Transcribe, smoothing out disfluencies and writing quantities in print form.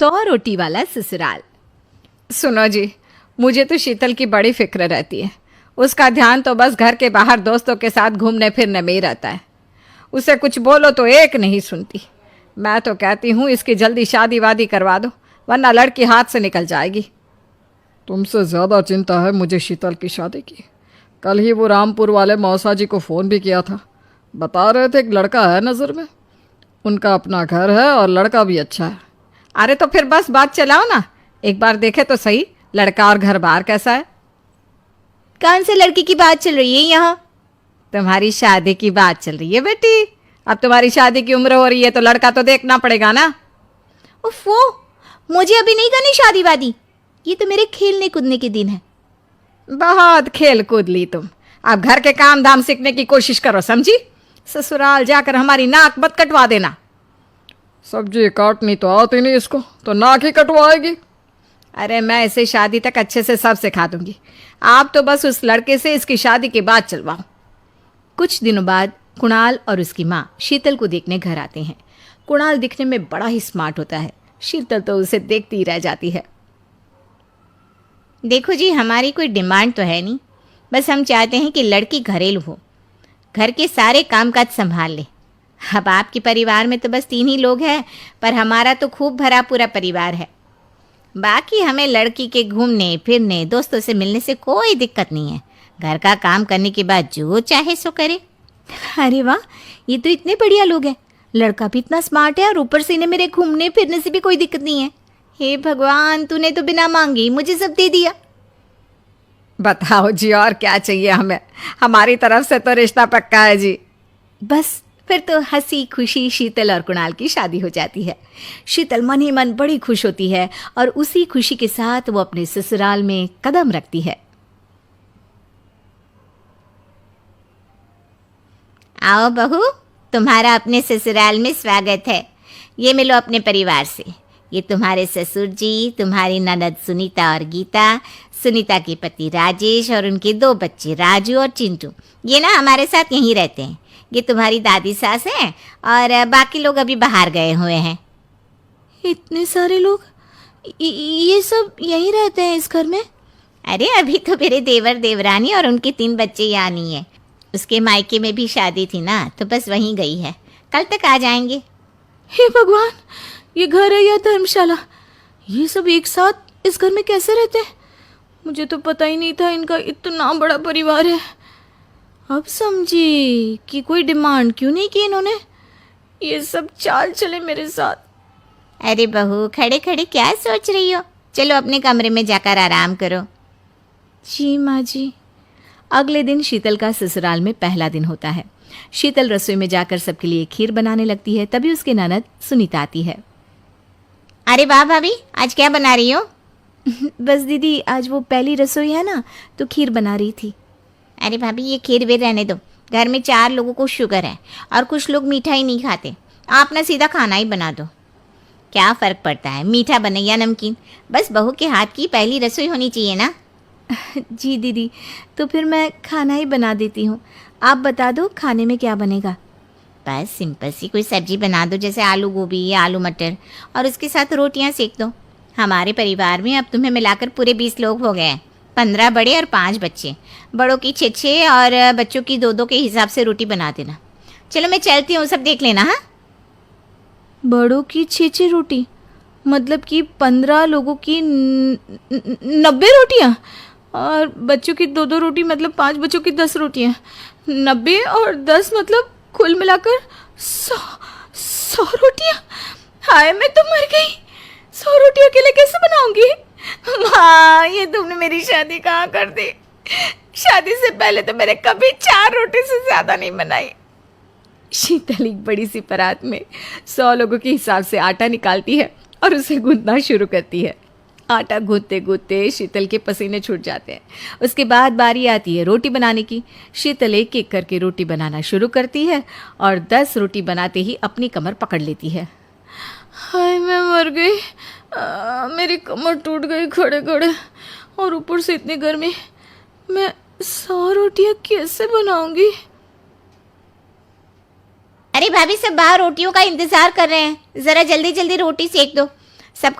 100 रोटी वाला ससुराल। सुनो जी, मुझे तो शीतल की बड़ी फिक्र रहती है। उसका ध्यान तो बस घर के बाहर दोस्तों के साथ घूमने फिरने में ही रहता है। उसे कुछ बोलो तो एक नहीं सुनती। मैं तो कहती हूँ इसकी जल्दी शादी वादी करवा दो, वरना लड़की हाथ से निकल जाएगी। तुमसे ज़्यादा चिंता है मुझे शीतल की शादी की। कल ही वो रामपुर वाले मौसा जी को फ़ोन भी किया था। बता रहे थे एक लड़का है नज़र में। उनका अपना घर है और लड़का भी अच्छा है। अरे तो फिर बस बात चलाओ ना, एक बार देखे तो सही लड़का और घर बार कैसा है। कौन से लड़की की बात चल रही है यहाँ? तुम्हारी शादी की बात चल रही है बेटी। अब तुम्हारी शादी की उम्र हो रही है तो लड़का तो देखना पड़ेगा ना। उफ़ो, मुझे अभी नहीं करनी शादी वादी। ये तो मेरे खेलने कूदने के दिन है। बहुत खेल कूद ली तुम। अब घर के काम धाम सीखने की कोशिश करो, समझी? ससुराल जाकर हमारी नाक मत कटवा देना। सब्जी काटनी तो आती नहीं इसको, तो नाक ही कटवाएगी। अरे मैं इसे शादी तक अच्छे से सब सिखा दूंगी। आप तो बस उस लड़के से इसकी शादी के बाद चलवाओ। कुछ दिनों बाद कुणाल और उसकी माँ शीतल को देखने घर आते हैं। कुणाल दिखने में बड़ा ही स्मार्ट होता है। शीतल तो उसे देखती ही रह जाती है। देखो जी, हमारी कोई डिमांड तो है नहीं, बस हम चाहते हैं कि लड़की घरेलू हो, घर के सारे कामकाज संभाल ले। अब आपके परिवार में तो बस 3 ही लोग हैं, पर हमारा तो खूब भरा पूरा परिवार है। बाकी हमें लड़की के घूमने फिरने दोस्तों से मिलने से कोई दिक्कत नहीं है। घर का काम करने के बाद जो चाहे सो करे। अरे वाह, ये तो इतने बढ़िया लोग हैं। लड़का भी इतना स्मार्ट है और ऊपर से इन्हें मेरे घूमने फिरने से भी कोई दिक्कत नहीं है। हे भगवान, तूने तो बिना मांगे ही मुझे सब दे दिया। बताओ जी, और क्या चाहिए हमें? हमारी तरफ से तो रिश्ता पक्का है जी। बस फिर तो हंसी खुशी शीतल और कुणाल की शादी हो जाती है। शीतल मन ही मन बड़ी खुश होती है और उसी खुशी के साथ वो अपने ससुराल में कदम रखती है। आओ बहू, तुम्हारा अपने ससुराल में स्वागत है। ये मिलो अपने परिवार से। ये तुम्हारे ससुर जी, तुम्हारी ननद सुनीता और गीता, सुनीता के पति राजेश और उनके 2 बच्चे राजू और चिंटू। ये ना हमारे साथ यहीं रहते हैं। ये तुम्हारी दादी सास हैं और बाकी लोग अभी बाहर गए हुए हैं। इतने सारे लोग, ये सब यहीं रहते हैं इस घर में? अरे अभी तो मेरे देवर देवरानी और उनके 3 बच्चे यहाँ नहीं है। उसके मायके में भी शादी थी ना, तो बस वहीं गई है। कल तक आ जाएंगे। हे भगवान, ये घर है या धर्मशाला? ये सब एक साथ इस घर में कैसे रहते हैं? मुझे तो पता ही नहीं था इनका इतना बड़ा परिवार है। अब समझी कि कोई डिमांड क्यों नहीं की इन्होंने। ये सब चाल चले मेरे साथ। अरे बहू, खड़े खड़े क्या सोच रही हो? चलो अपने कमरे में जाकर आराम करो। जी माँ जी। अगले दिन शीतल का ससुराल में पहला दिन होता है। शीतल रसोई में जाकर सबके लिए खीर बनाने लगती है। तभी उसके ननद सुनीता आती है। अरे वाह भाभी, आज क्या बना रही हो? बस दीदी, आज वो पहली रसोई है ना, तो खीर बना रही थी। अरे भाभी, ये खीर वीर रहने दो। घर में 4 लोगों को शुगर है और कुछ लोग मीठा ही नहीं खाते। आप ना सीधा खाना ही बना दो। क्या फ़र्क पड़ता है मीठा बने या नमकीन? बस बहू के हाथ की पहली रसोई होनी चाहिए ना। जी दीदी, तो फिर मैं खाना ही बना देती हूँ। आप बता दो खाने में क्या बनेगा? बस सिंपल सी कोई सब्जी बना दो, जैसे आलू गोभी या आलू मटर, और उसके साथ रोटियां सेक दो। हमारे परिवार में अब तुम्हें मिलाकर पूरे 20 लोग हो गए हैं। 15 बड़े और 5 बच्चे। बड़ों की 6 और बच्चों की 2 के हिसाब से रोटी बना देना। चलो मैं चलती हूँ, सब देख लेना। हाँ, बड़ों की 6 रोटी मतलब कि 15 लोगों की 90 रोटियाँ, और बच्चों की 2 रोटी मतलब 5 बच्चों की 10 रोटियाँ। 90 और 10 मतलब कुल मिलाकर 100 रोटियाँ। हाय, मैं तो मर गई। 100 रोटी अकेले कैसे बनाऊंगी? माँ, ये तुमने मेरी शादी कहाँ कर दी? शादी से पहले तो मैंने कभी 4 रोटी से ज़्यादा नहीं बनाई। शीतल एक बड़ी सी परात में 100 लोगों के हिसाब से आटा निकालती है और उसे गूंथना शुरू करती है। आटा गूंथते गूंथते शीतल के पसीने छूट जाते हैं। उसके बाद बारी आती है रोटी बनाने की। शीतल एक एक करके रोटी बनाना शुरू करती है और 10 रोटी बनाते ही अपनी कमर पकड़ लेती है। हाय, मैं मर गई। मेरी कमर टूट गई खड़े खड़े, और ऊपर से इतनी गर्मी। मैं 100 रोटियां कैसे बनाऊंगी? अरे भाभी, सब बाहर रोटियों का इंतजार कर रहे हैं। ज़रा जल्दी जल्दी रोटी सेक दो।